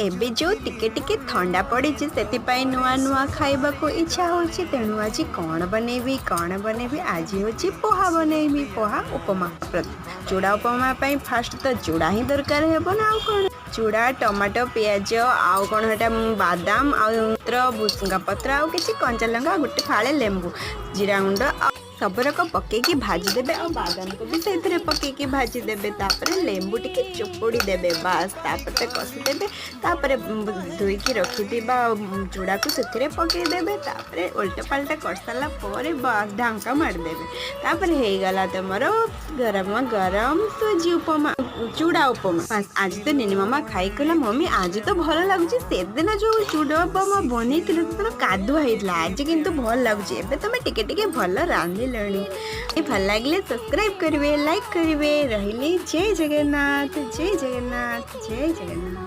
एबे जो टिके टिके ठंडा पड़ी से नुआ नुआ खाइबा को इच्छा होची तेणु आज कौन बनेबी आज होची पोहा बनेबी पोहा उपमा चूड़ा उपमा पाई फास्ट तो चूड़ा ही दरकार हेबो ना आउ कौन चूड़ा टमाटो पियाज आउ कौन हेटा बादाम आउ भुसुंगा पत्र आउ किछि कंचा लंका गोटे फाळे लेंबू जीरा गुंड सबरक पकईकी भाजीदेवे और बादाम को भी से पकईकी भाजीदेवे लेंबू टिके चोपोड़ी देवे बास तापर कषिदेवे तापर धोईकी रखि चूड़ा को से पकईदेवे उल्टा पाल्टा कर सारा ढांका मारिदेवे तापर हो गला तुम गरम गरम सूजी उपमा चूड़ा उपमा आज तो निनी मामा खाई कहला मम्मी आज तो भल लगुच से दिन जो चूड़ा उपमा बन कादुआ होता आज किंतु भल लगुच एबे तुम टिके टिके भल रांधि भल लगे सब्सक्राइब करेंगे लाइक करेंगे रहिले जय जगन्नाथ जय जगन्नाथ जय जगन्नाथ।